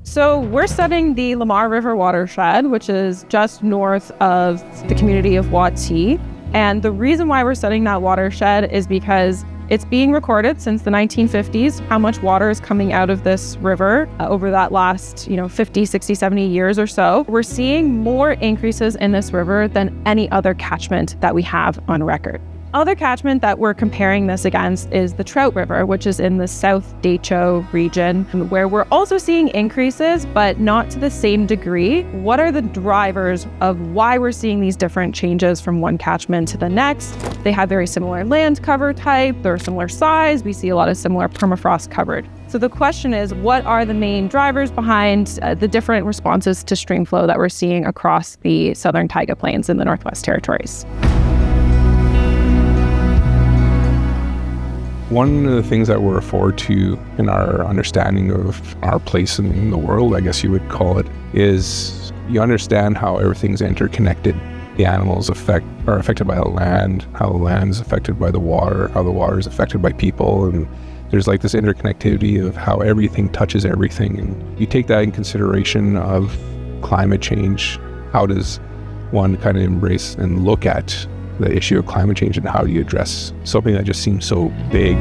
So we're studying the Lamar River watershed, which is just north of the community of Watee. And the reason why we're studying that watershed is because it's being recorded since the 1950s, how much water is coming out of this river over that last, 50, 60, 70 years or so. We're seeing more increases in this river than any other catchment that we have on record. Other catchment that we're comparing this against is the Trout River, which is in the South Decho region, where we're also seeing increases, but not to the same degree. What are the drivers of why we're seeing these different changes from one catchment to the next? They have very similar land cover type, they're similar size, we see a lot of similar permafrost covered. So the question is, what are the main drivers behind the different responses to stream flow that we're seeing across the southern Taiga plains in the Northwest Territories? One of the things that we're forward to in our understanding of our place in the world, I guess you would call it, is you understand how everything's interconnected. The animals are affected by the land, how the land is affected by the water, how the water is affected by people, and there's like this interconnectivity of how everything touches everything. And you take that in consideration of climate change. How does one kind of embrace and look at the issue of climate change, and how do you address something that just seems so big?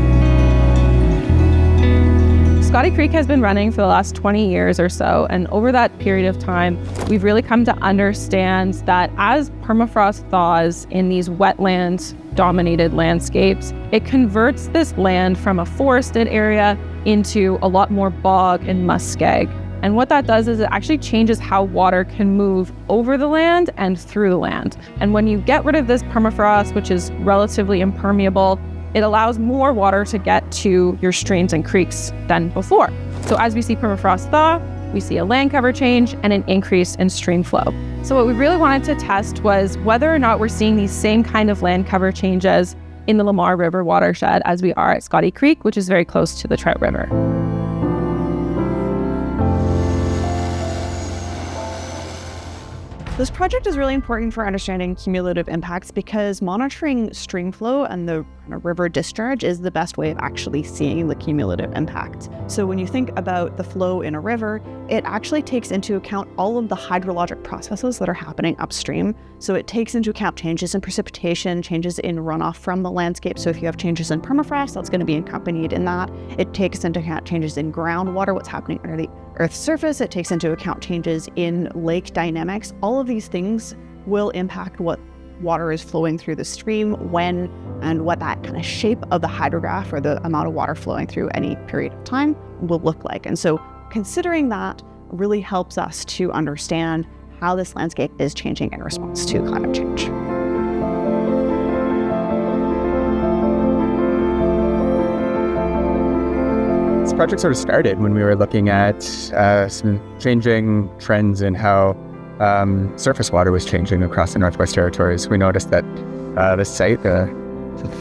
Scotty Creek has been running for the last 20 years or so, and over that period of time, we've really come to understand that as permafrost thaws in these wetland-dominated landscapes, it converts this land from a forested area into a lot more bog and muskeg. And what that does is it actually changes how water can move over the land and through the land. And when you get rid of this permafrost, which is relatively impermeable, it allows more water to get to your streams and creeks than before. So as we see permafrost thaw, we see a land cover change and an increase in stream flow. So what we really wanted to test was whether or not we're seeing these same kind of land cover changes in the Lamar River watershed as we are at Scotty Creek, which is very close to the Trout River. This project is really important for understanding cumulative impacts because monitoring stream flow and the river discharge is the best way of actually seeing the cumulative impact. So when you think about the flow in a river, it actually takes into account all of the hydrologic processes that are happening upstream. So it takes into account changes in precipitation, changes in runoff from the landscape. So if you have changes in permafrost, that's going to be accompanied in that. It takes into account changes in groundwater, what's happening under the Earth's surface. It takes into account changes in lake dynamics. All of these things will impact what water is flowing through the stream, when, and what that kind of shape of the hydrograph or the amount of water flowing through any period of time will look like. And so considering that really helps us to understand how this landscape is changing in response to climate change. This project sort of started when we were looking at some changing trends in how surface water was changing across the Northwest Territories. We noticed that the site, the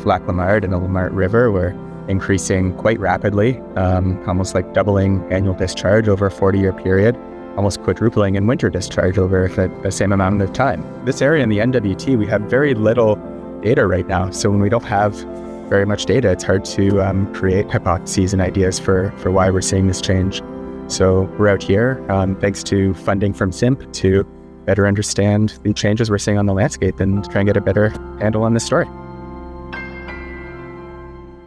Lac Lamard and the Lamart River, were increasing quite rapidly, almost like doubling annual discharge over a 40-year period, almost quadrupling in winter discharge over the same amount of time. This area in the NWT, we have very little data right now. So when we don't have very much data, it's hard to create hypotheses and ideas for why we're seeing this change. So we're out here, thanks to funding from SIMP, to better understand the changes we're seeing on the landscape and try and get a better handle on this story.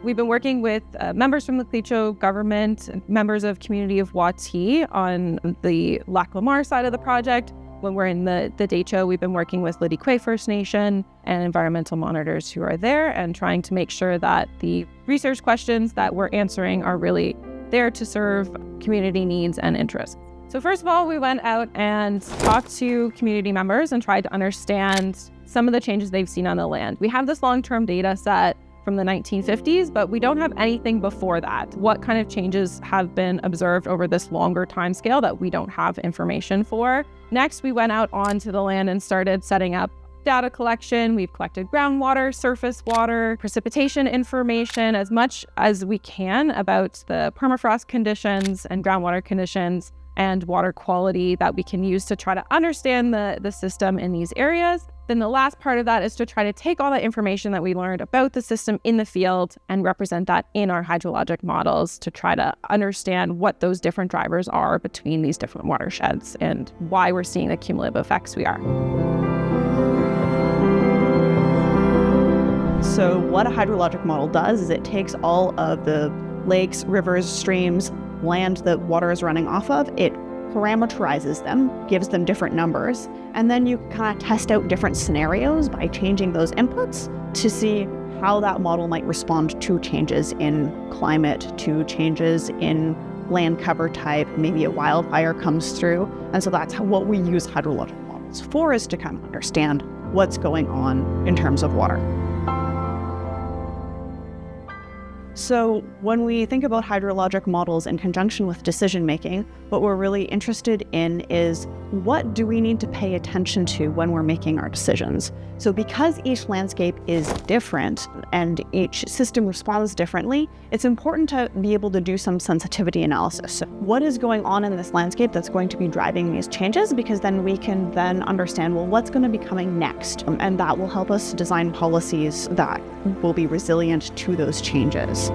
We've been working with members from the Clecho government, members of community of Watee on the Lac Lamar side of the project. When we're in the Decho, we've been working with Lidikwe First Nation and environmental monitors who are there and trying to make sure that the research questions that we're answering are really there to serve community needs and interests. So first of all, we went out and talked to community members and tried to understand some of the changes they've seen on the land. We have this long-term data set from the 1950s, but we don't have anything before that. What kind of changes have been observed over this longer time scale that we don't have information for? Next, we went out onto the land and started setting up data collection. We've collected groundwater, surface water, precipitation information, as much as we can about the permafrost conditions and groundwater conditions and water quality that we can use to try to understand the system in these areas. Then the last part of that is to try to take all that information that we learned about the system in the field and represent that in our hydrologic models to try to understand what those different drivers are between these different watersheds and why we're seeing the cumulative effects we are. So what a hydrologic model does is it takes all of the lakes, rivers, streams, land that water is running off of, it parameterizes them, gives them different numbers, and then you kind of test out different scenarios by changing those inputs to see how that model might respond to changes in climate, to changes in land cover type, maybe a wildfire comes through. And so that's what we use hydrologic models for, is to kind of understand what's going on in terms of water. So when we think about hydrologic models in conjunction with decision making, what we're really interested in is what do we need to pay attention to when we're making our decisions? So because each landscape is different and each system responds differently, it's important to be able to do some sensitivity analysis. So what is going on in this landscape that's going to be driving these changes? Because then we can then understand, well, what's going to be coming next? And that will help us design policies that will be resilient to those changes.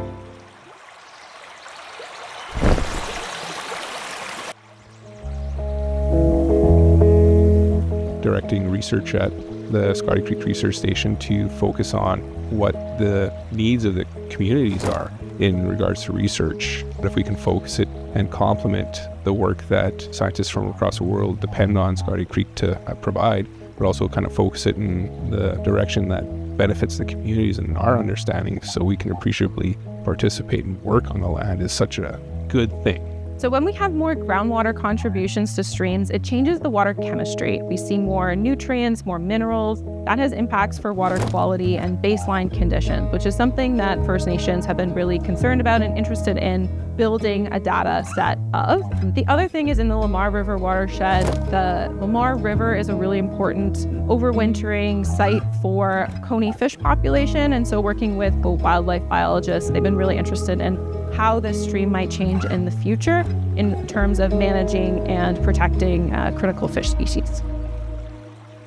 Directing research at the Scotty Creek Research Station to focus on what the needs of the communities are in regards to research. But if we can focus it and complement the work that scientists from across the world depend on Scotty Creek to provide, but also kind of focus it in the direction that benefits the communities and our understanding so we can appreciably participate and work on the land, is such a good thing. So when we have more groundwater contributions to streams, it changes the water chemistry. We see more nutrients, more minerals. That has impacts for water quality and baseline conditions, which is something that First Nations have been really concerned about and interested in building a data set of. The other thing is in the Lamar River watershed, the Lamar River is a really important overwintering site for coney fish population. And so working with wildlife biologists, they've been really interested in how this stream might change in the future in terms of managing and protecting critical fish species.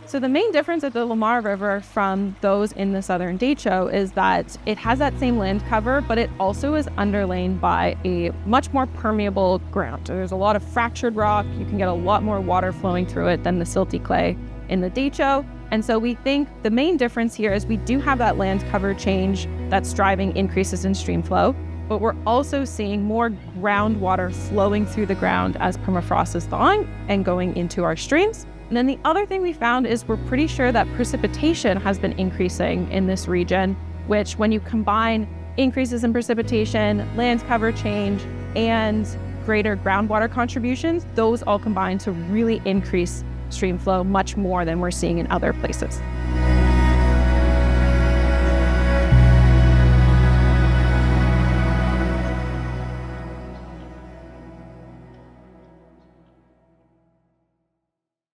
So the main difference at the Lamar River from those in the southern Decho is that it has that same land cover, but it also is underlain by a much more permeable ground. There's a lot of fractured rock. You can get a lot more water flowing through it than the silty clay in the Decho. And so we think the main difference here is we do have that land cover change that's driving increases in stream flow, but we're also seeing more groundwater flowing through the ground as permafrost is thawing and going into our streams. And then the other thing we found is we're pretty sure that precipitation has been increasing in this region, which when you combine increases in precipitation, land cover change, and greater groundwater contributions, those all combine to really increase stream flow much more than we're seeing in other places.